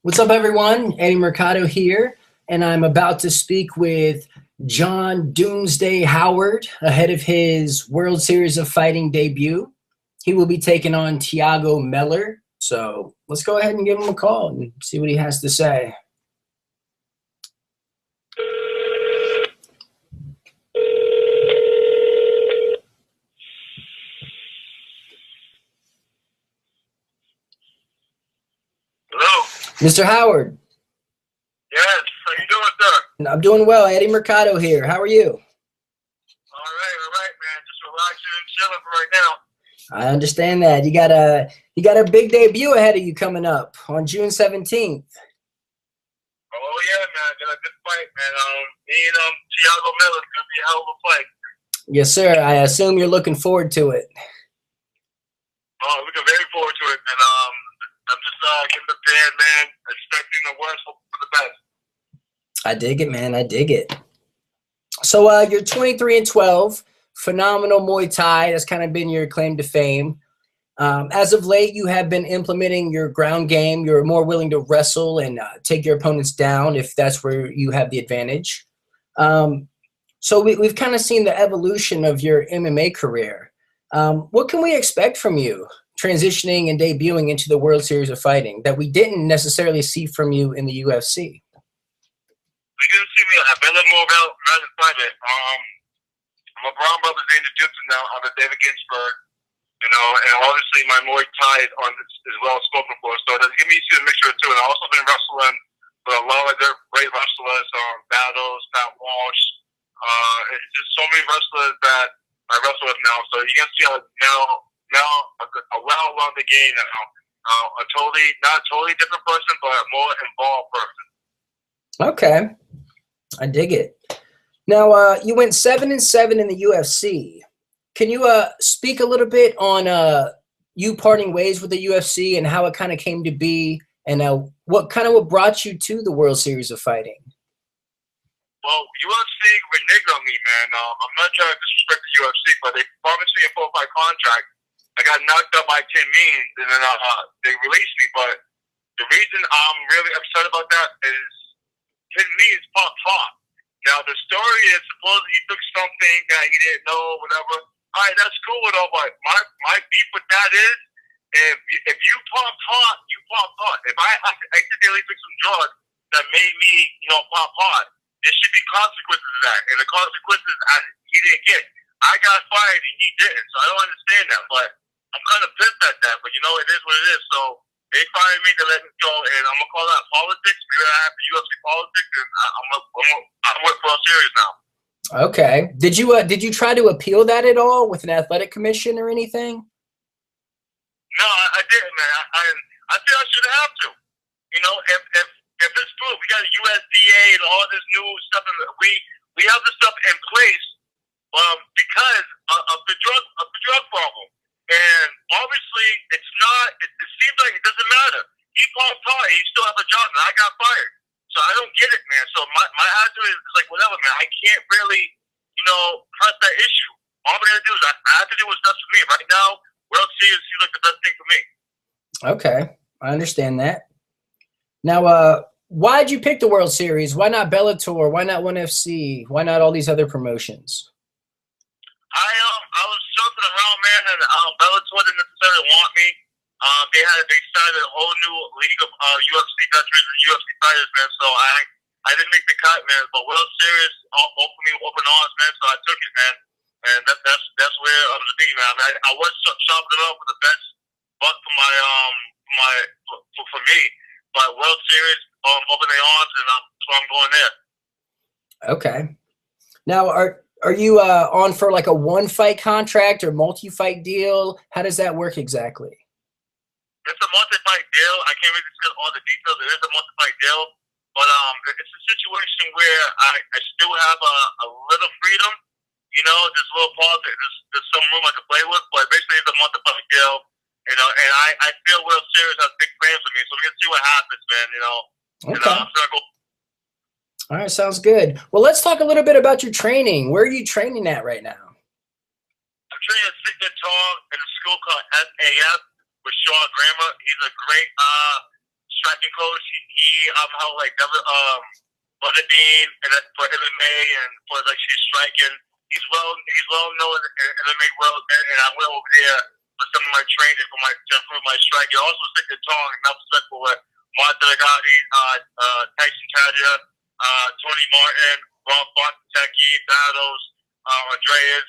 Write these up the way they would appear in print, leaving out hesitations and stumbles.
What's up, everyone? Eddie Mercado here, and I'm about to speak with John Doomsday Howard ahead of his World Series of Fighting debut. He will be taking on Tiago Meller. So let's go ahead and give him a call and see what he has to say. Hello. Mr. Howard. Yes. How you doing, sir? I'm doing well. Eddie Mercado here. How are you? All right, man. Just relaxing and chilling for right now. I understand that. You got a big debut ahead of you coming up on June 17th. Oh yeah, man. Got a good fight, man. Me and Tiago Miller's gonna be a hell of a fight. Yes, sir. I assume you're looking forward to it. Oh, looking very forward to it, and I'm just getting prepared, man. Expecting the worst, hoping for the best. I dig it, man. I dig it. So you're 23-12, phenomenal Muay Thai. That's kind of been your claim to fame. As of late, you have been implementing your ground game. You're more willing to wrestle and take your opponents down if that's where you have the advantage. So we've kind of seen the evolution of your MMA career. What can we expect from you transitioning and debuting into the World Series of Fighting that we didn't necessarily see from you in the UFC? We didn't see me. I've been a little more around the private. I'm a Brown Brothers in Jiu-Jitsu now. I'm a David Ginsburg. And obviously my Muay Thai is well spoken for. So it gives me a mixture of two. And I've also been wrestling with a lot of great wrestlers, Battles, Pat Walsh. It's just so many wrestlers that I wrestle with now. So you can see how now a well-rounded game now. Not a totally different person, but a more involved person. Okay. I dig it. Now, you went 7-7 in the UFC. Can you speak a little bit on you parting ways with the UFC and how it kind of came to be, and what brought you to the World Series of Fighting? Well, UFC reneged on me, man. I'm not trying to disrespect the UFC, but they promised me a 4-5 contract. I got knocked up by Tim Means, and then they released me. But the reason I'm really upset about that is Tim Means popped hot. Now, the story is supposedly he took something that he didn't know, whatever. All right, that's cool and all, but my beef with that is if you popped hot, you popped hot. If I accidentally took some drugs that made me, pop hot, there should be consequences to that. And the consequences he didn't get. I got fired and he didn't, so I don't understand that. But I'm kind of pissed at that. But, it is what it is. So they fired me to let me go, and I'm gonna call that politics. Maybe I have the UFC politics, and I'm with World Series now. Okay. Did you try to appeal that at all with an athletic commission or anything? No, I didn't, man. I think I should have to. If it's proof, we got a USDA and all this new stuff, and we have the stuff in place because of the drug problem. And obviously, it's not. It seems like it doesn't matter. He popped hard. He still has a job, and I got fired. So I don't get it, man. So my attitude is like, whatever, man. I can't really, press that issue. All I'm gonna do is I have to do what's best for me. Right now, World Series seems like the best thing for me. Okay, I understand that. Now, why did you pick the World Series? Why not Bellator? Why not ONE FC? Why not all these other promotions? I was jumping around, man, and Bellator didn't necessarily want me. They started a whole new league of UFC veterans and UFC fighters, man. So I didn't make the cut, man. But World Series opened me open arms, man. So I took it, man. And that's where I'm gonna be, man. I was shopping it up for the best buck for me. But World Series opened their arms, and so I'm going there. Okay. Now, are you on for like a one-fight contract or multi-fight deal? How does that work exactly? It's a multi-fight deal. I can't really discuss all the details. It is a multi-fight deal, but it's a situation where I still have a little freedom. There's a little politics. There's some room I can play with, but basically it's a multi-fight deal. And I feel World Series has big plans for me, so we're gonna see what happens, man. Okay. All right, sounds good. Well, let's talk a little bit about your training. Where are you training at right now? I'm training at Signet Tall in a school called SAF with Shaw Grammer. He's a great striking coach. He held like Butter Bean and for MMA and for like she's striking. He's well known in MMA world, and I went over there for some of my training to improve my striking. Also, stick the tongue and not respectful with Martha Legati, Tyson Tadia, Tony Martin, Ron Fontecchi, Battles, Andreas,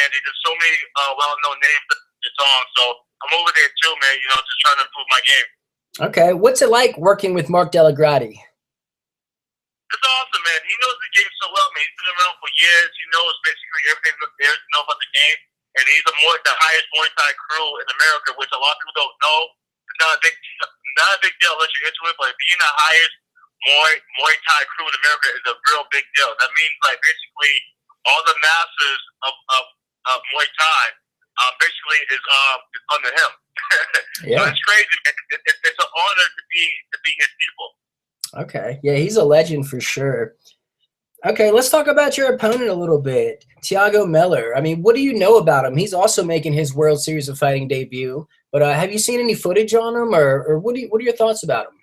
Andy. There's so many well-known names that the tongue. So I'm over there too, man. You know, just trying to improve my game. Okay, what's it like working with Mark Delagrati? It's awesome, man. He knows the game so well, man. He's been around for years. He knows basically everything there is to know about the game. And he's the highest Muay Thai crew in America, which a lot of people don't know. It's not a big deal unless you're into it, but being the highest Muay Thai crew in America is a real big deal. That means like basically all the masters of Muay Thai basically is under him. Yeah. So it's crazy, man. It's an honor to be his people. Okay. Yeah, he's a legend for sure. Okay, let's talk about your opponent a little bit, Thiago Miller. I mean, what do you know about him? He's also making his World Series of Fighting debut. But have you seen any footage on him, or what are your thoughts about him?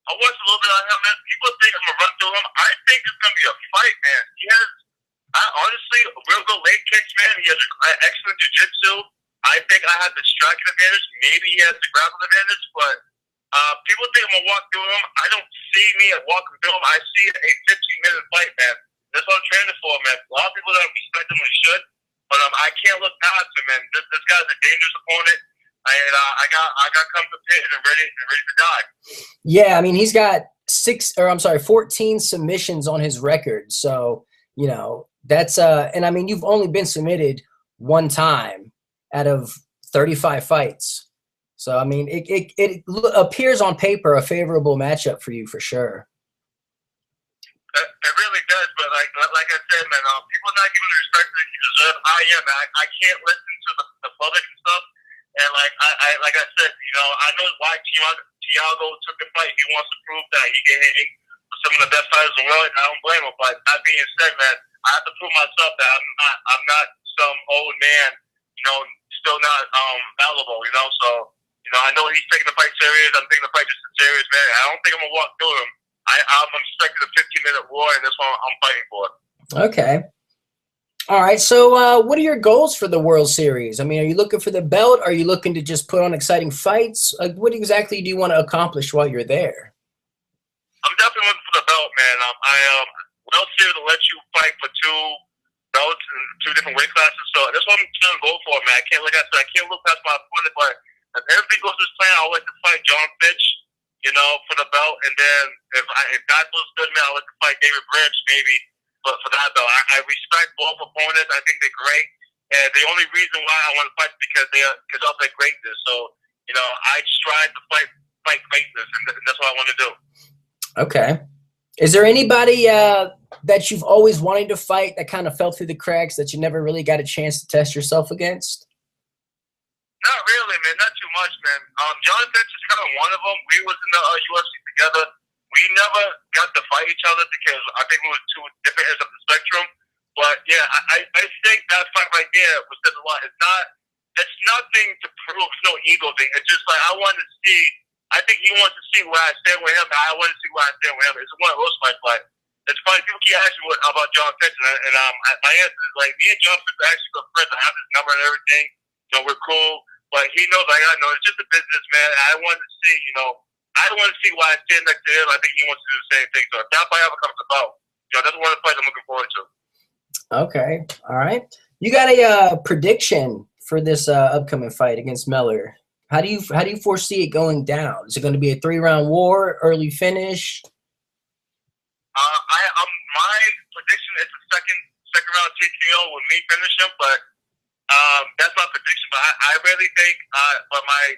I watched a little bit on him, man. People think I'm gonna run through him. I think it's gonna be a fight, man. He has, honestly, real good leg kicks, man. He has excellent jiu-jitsu. I think I have the striking advantage. Maybe he has the grappling advantage, but people think I'm going to walk through him. I don't see me walking through him. I see a 15-minute fight, man. That's what I'm training for, man. A lot of people don't respect him and should, but I can't look past him, man. This guy's a dangerous opponent, and I got come prepared and ready to die. Yeah, I mean, he's got 14 submissions on his record. So, you know, that's and I mean, you've only been submitted one time out of 35 fights. So, I mean, it appears on paper a favorable matchup for you for sure. It really does, but like I said, man, people are not giving the respect that he deserves. I am. I can't listen to the public and stuff. And like I said, you know, I know why Thiago took the fight. He wants to prove that he can hit some of the best fighters in the world, and I don't blame him. But that being said, man, I have to prove myself that I'm not some old man, you know, still not valuable, you know. So, you know, I know he's taking the fight serious. I'm taking the fight just as serious, man. I don't think I'm gonna walk through him. I'm expecting a 15-minute war, and that's what I'm fighting for. Okay. All right. So, what are your goals for the World Series? I mean, are you looking for the belt? Are you looking to just put on exciting fights? Like, what exactly do you want to accomplish while you're there? I'm definitely looking for the belt, man. World Series will let you fight for 2 belts in 2 different weight classes, so that's what I'm trying to go for, man. I can't look past my opponent, but if everything goes to plan, I would like to fight John Fitch, you know, for the belt, and then if that looks good, man, I would like to fight David Branch maybe for that belt. I respect both opponents. I think they're great, and the only reason why I want to fight is because of their greatness. So, you know, I strive to fight greatness, and that's what I want to do. Okay. Is there anybody that you've always wanted to fight that kind of fell through the cracks that you never really got a chance to test yourself against? Not really, man. Not too much, man. John Fitch is kind of one of them. We was in the UFC together. We never got to fight each other because I think we were 2 different ends of the spectrum. But yeah, I think that fight right there was said a lot. It's nothing to prove. It's no ego thing. It's just like I wanted to see. I think he wants to see where I stand with him, and I want to see where I stand with him. It's one of those fights. But it's funny. People keep asking me about John Fitch, and my answer is like me and John Fitch are actually good friends. I have his number and everything. You know, we're cool. But he knows like I know. It's just a business, man. I want to see, you know, I want to see why I stand next to him. I think he wants to do the same thing. So if that fight ever comes about, you know, that's one of the fights I'm looking forward to. Okay. All right. You got a prediction for this upcoming fight against Miller? How do you foresee it going down? Is it going to be a 3-round war, early finish? My prediction is a second round TKO with me finishing, but that's my prediction. But I really think, but my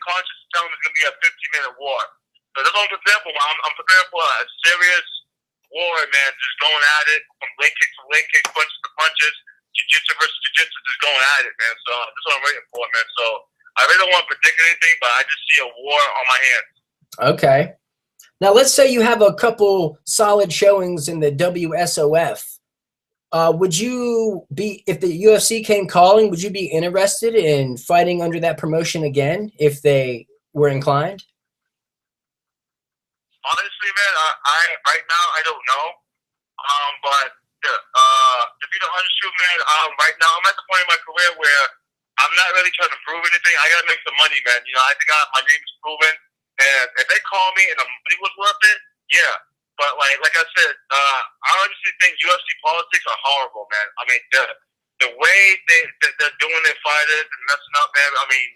conscience is telling me it's going to be a 15-minute war. So that's what I'm preparing for. I'm preparing for a serious war, man. Just going at it from leg kicks to leg kicks, punches to punches, jiu-jitsu versus jiu-jitsu, just going at it, man. So that's what I'm waiting for, man. So I really don't want to predict anything, but I just see a war on my hands. Okay. Now let's say you have a couple solid showings in the WSOF. Would you be, if the UFC came calling, would you be interested in fighting under that promotion again if they were inclined? Honestly, man, I right now I don't know. But to be the honest truth, man, right now I'm at the point in my career where I'm not really trying to prove anything. I gotta make some money, man. You know, I think my name is proven, and if they call me and the money was worth it, yeah. But like I said, I honestly think UFC politics are horrible, man. I mean, the way they're doing their fighters and messing up, man. I mean,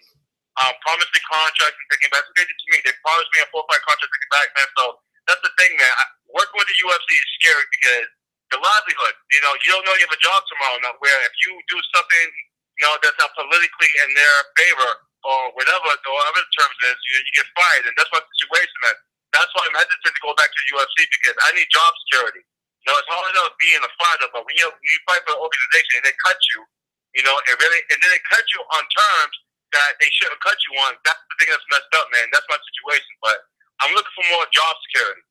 promised me contracts and taking back. They did to me. They promised me a 4-fight contract, taking back, man. So that's the thing, man. Working with the UFC is scary because the livelihood. You know, you don't know you have a job tomorrow. Now, where if you do something, you know, that's not politically in their favor or whatever the terms is, you get fired, and that's my situation, man. That's why I'm hesitant to go back to the UFC because I need job security. You know, it's hard enough being a fighter, but when you fight for an organization and they cut you, you know, and then they cut you on terms that they shouldn't cut you on. That's the thing that's messed up, man. That's my situation. But I'm looking for more job security.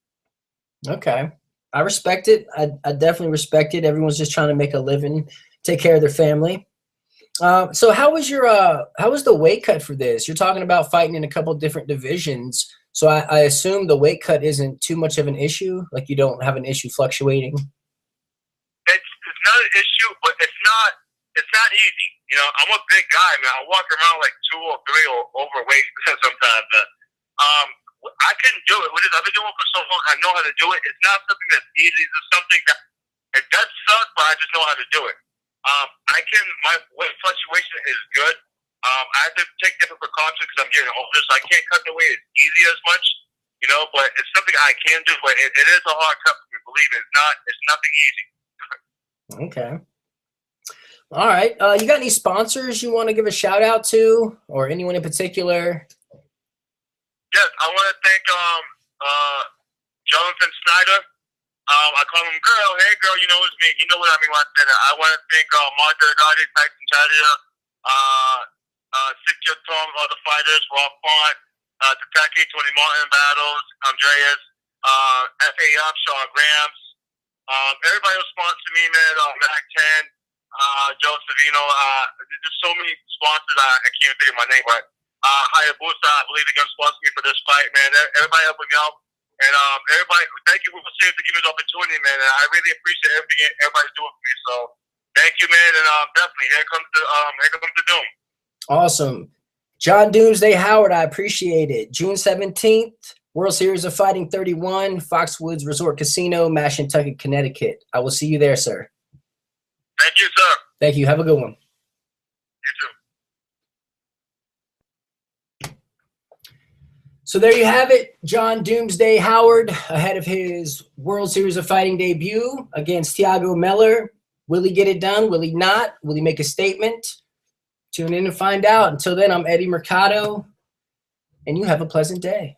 Okay. I respect it. I definitely respect it. Everyone's just trying to make a living, take care of their family. So how was the weight cut for this? You're talking about fighting in a couple different divisions. So I assume the weight cut isn't too much of an issue. Like you don't have an issue fluctuating. It's not an issue, but it's not easy. You know, I'm a big guy, man. I walk around like 2 or 3 or overweight sometimes. I couldn't do it. I've been doing it for so long. I know how to do it. It's not something that's easy. It's something that it does suck, but I just know how to do it. My weight fluctuation is good. I have to take different precautions because I'm getting older, so I can't cut the weight as easy as much, you know, but it's something I can do, but it is a hard cut for me, believe it. It's nothing easy. Okay. All right. You got any sponsors you want to give a shout out to or anyone in particular? Yes, I want to thank Jonathan Snyder. I call him girl. Hey, girl, you know it's me. You know what I mean when I say that. I want to thank Martha Agadi, Tyson Chadia, Sikya Tong, all the fighters, Rob Font, Tataki, Tony Martin Battles, Andreas, FAF, Sean Grams. Everybody who sponsored me, man, Mac 10, Joe Savino. There's so many sponsors, I can't even think of my name, but Hayabusa, I believe they're going to sponsor me for this fight, man. Everybody helping me out. And everybody, thank you for to give me the opportunity, man. And I really appreciate everything everybody's doing for me. So thank you, man. And definitely, here comes the Doom. Awesome. John Doomsday Howard, I appreciate it. June 17th, World Series of Fighting 31, Foxwoods Resort Casino, Mashantucket, Connecticut. I will see you there, sir. Thank you, sir. Thank you. Have a good one. You too. So there you have it. John Doomsday Howard ahead of his World Series of Fighting debut against Thiago Meller. Will he get it done? Will he not? Will he make a statement? Tune in and find out. Until then, I'm Eddie Mercado, and you have a pleasant day.